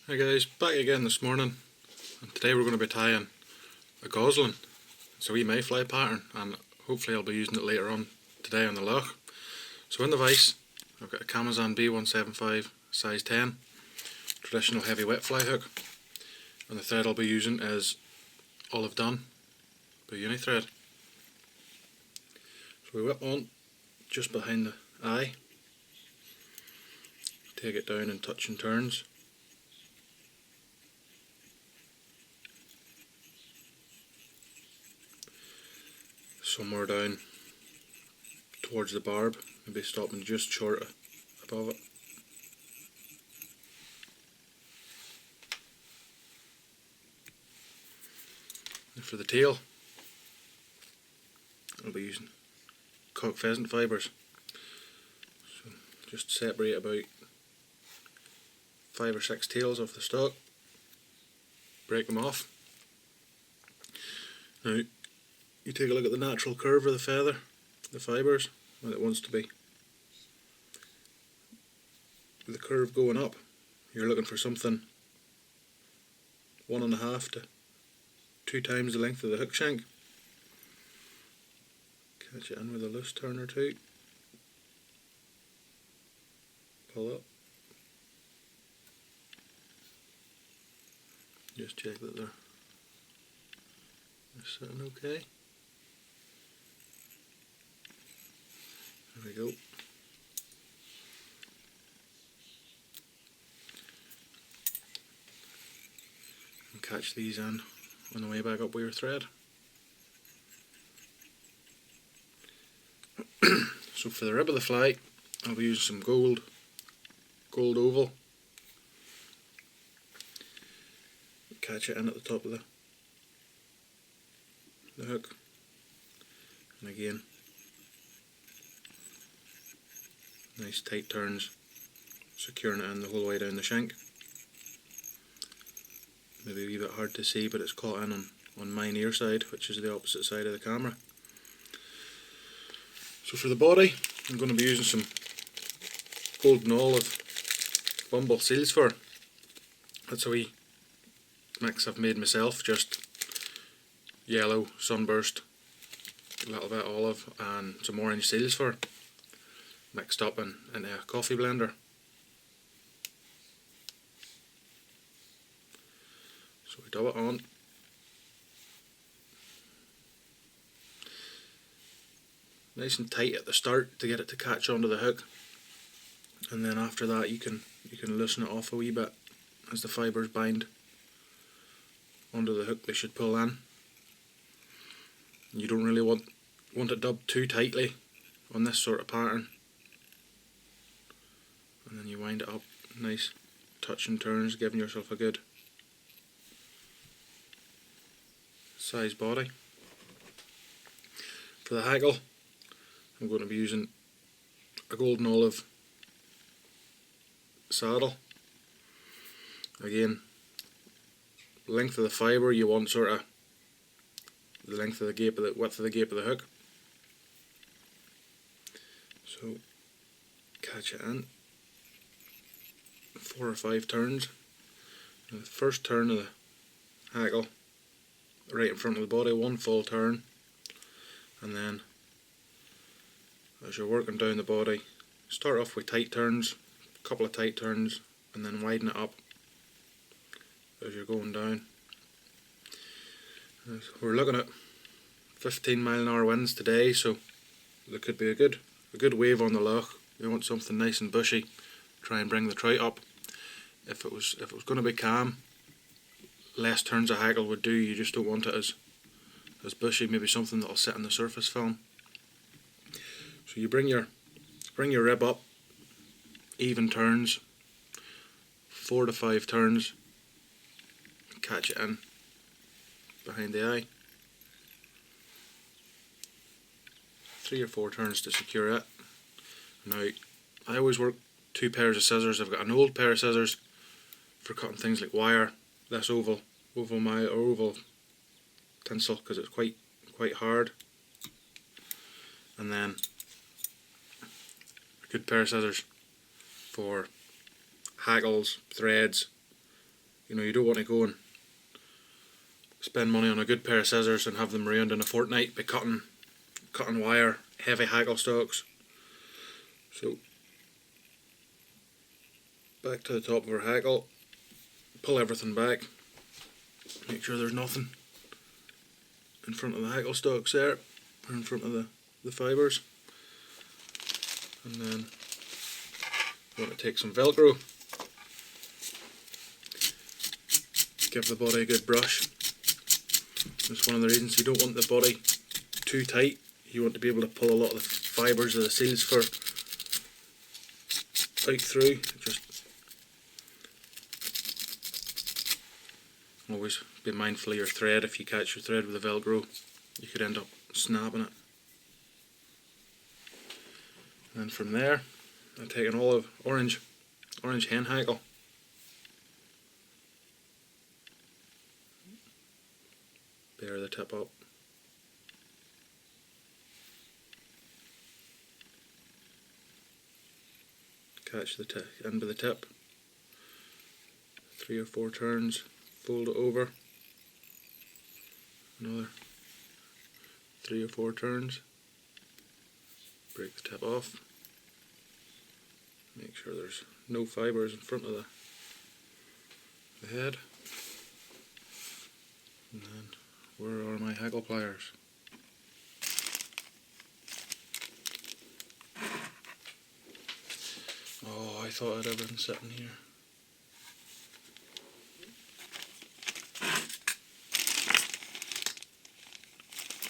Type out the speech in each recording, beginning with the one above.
Hi guys, back again this morning, and today we're going to be tying a Gosling. It's a wee Mayfly pattern, and hopefully I'll be using it later on today on the Lough. So in the vise, I've got a Camazon B175 size 10 traditional heavy wet fly hook, and the thread I'll be using is Olive Dun by Uni thread. So we whip on just behind the eye, take it down in touch and turns. Somewhere down towards the barb, maybe stopping just short above it. And for the tail, I'll be using cock pheasant fibres. So just separate about 5 or 6 tails off the stalk, break them off. Now you take a look at the natural curve of the feather, the fibres, when it wants to be. With the curve going up, you're looking for something 1.5 to 2 times the length of the hook shank. Catch it in with a loose turn or two. Pull up. Just check that they're sitting okay. There we go. And catch these in on the way back up with your thread. So for the rib of the fly, I'll be using some gold oval. Catch it in at the top of the hook, and again, nice tight turns, securing it in the whole way down the shank. Maybe a wee bit hard to see, but it's caught in on my near side, which is the opposite side of the camera. So for the body, I'm going to be using some golden olive bumble seals fur. That's a wee mix I've made myself, just yellow, sunburst, a little bit olive and some orange seals fur mixed up in a coffee blender. So we dub it on. Nice and tight at the start to get it to catch onto the hook, and then after that you can loosen it off a wee bit as the fibres bind onto the hook. They should pull in. You don't really want it dubbed too tightly on this sort of pattern, and then you wind it up, nice touch and turns, giving yourself a good size body. For the hackle, I'm going to be using a golden olive saddle. Again, length of the fibre, you want sort of the length of the gape of the width of the gape of the hook. So catch it in 4 or 5 turns. And the first turn of the hackle, right in front of the body, 1 full turn, and then as you're working down the body, start off with tight turns, a couple of tight turns, and then widen it up as you're going down. We're looking at 15-mile-an-hour winds today, so there could be a good wave on the Lough. You want something nice and bushy, try and bring the trout up. If it was going to be calm, less turns a hackle would do. You just don't want it as bushy. Maybe something that'll sit on the surface film. So you bring your rib up, even turns, 4 to 5 turns, catch it in behind the eye, 3 or 4 turns to secure it. Now I always work 2 pairs of scissors. I've got an old pair of scissors for cutting things like wire, this oval tinsel, because it's quite hard, and then a good pair of scissors for hackles, threads, You know, you don't want to go and spend money on a good pair of scissors and have them ruined in a fortnight by cutting wire, heavy hackle stalks. So back to the top of our hackle, pull everything back, make sure there's nothing in front of the hackle stalks there, or in front of the fibres. And then you want to take some Velcro, give the body a good brush. That's one of the reasons you don't want the body too tight. You want to be able to pull a lot of the fibres of the seals fur out through. Just always be mindful of your thread. If you catch your thread with a Velcro, you could end up snapping it. And from there, I take an olive orange hen hackle. Bare the tip up. Catch the end of the tip. 3 or 4 turns. Fold it over. Another 3 or 4 turns. Break the tip off. Make sure there's no fibres in front of the head. And then, where are my hackle pliers? Oh, I thought I had everything sitting here.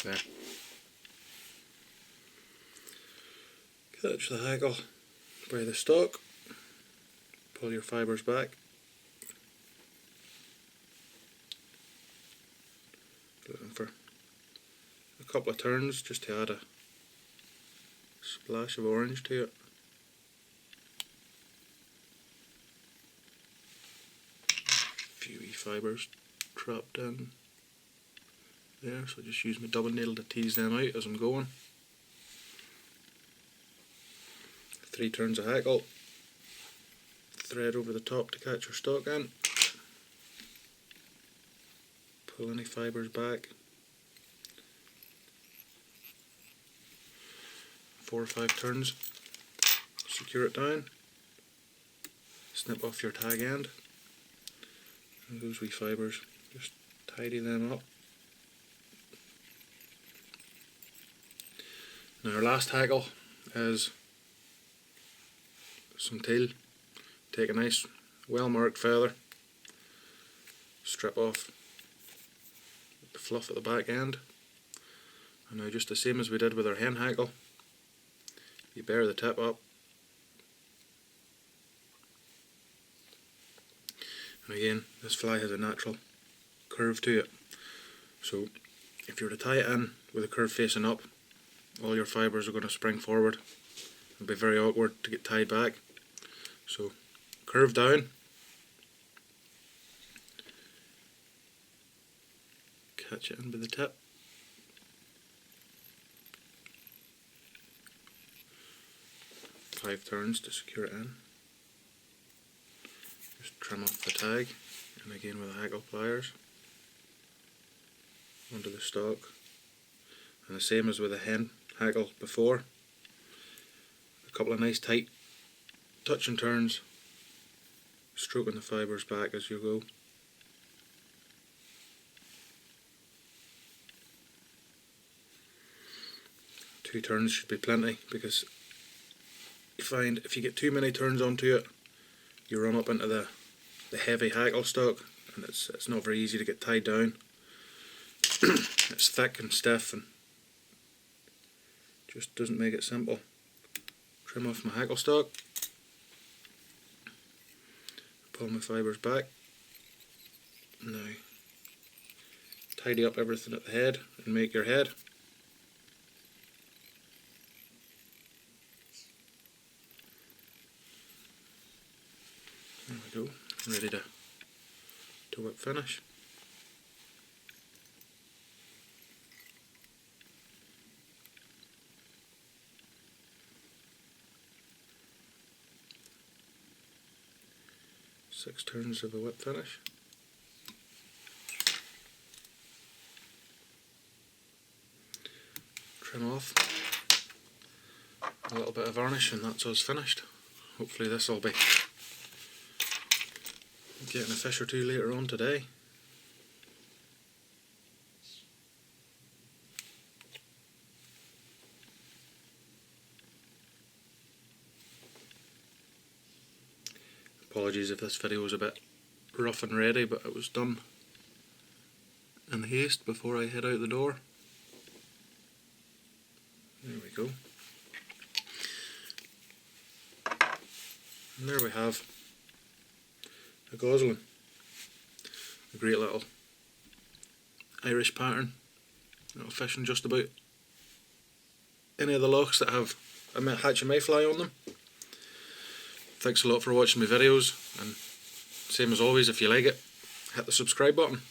There. Catch the hackle by the stalk, pull your fibres back, looking for a couple of turns just to add a splash of orange to it. A few wee fibres trapped in there, so I just use my double needle to tease them out as I'm going. 3 turns of hackle, thread over the top to catch your stalk in, pull any fibres back, 4 or 5 turns, secure it down, snip off your tag end, and those wee fibres, just tidy them up. Now our last hackle is some teal. Take a nice well marked feather, strip off the fluff at the back end, and now just the same as we did with our hen hackle, you bare the tip up, and again this fly has a natural curve to it, so if you were to tie it in with a curve facing up, all your fibres are going to spring forward. It'll be very awkward to get tied back. So curve down, catch it in by the tip, five turns to secure it in, just trim off the tag, and again with the hackle pliers onto the stalk, and the same as with the hen hackle before, a couple of nice tight touch and turns, stroking the fibres back as you go. Two turns should be plenty, because you find if you get too many turns onto it, you run up into the heavy hackle stock, and it's not very easy to get tied down. It's thick and stiff and just doesn't make it simple. Trim off my hackle stock, pull my fibres back. Now tidy up everything at the head and make your head. There we go, ready to whip finish. Six turns of a whip finish. trim off a little bit of varnish, and that's us finished. Hopefully this will be getting a fish or two later on today. Apologies if this video was a bit rough and ready, but it was done in haste before I head out the door. There we go. And there we have a Gosling. A great little Irish pattern. Little fishing just about any of the lochs that have a hatch of Mayfly on them. Thanks a lot for watching my videos, and same as always, if you like it, hit the subscribe button.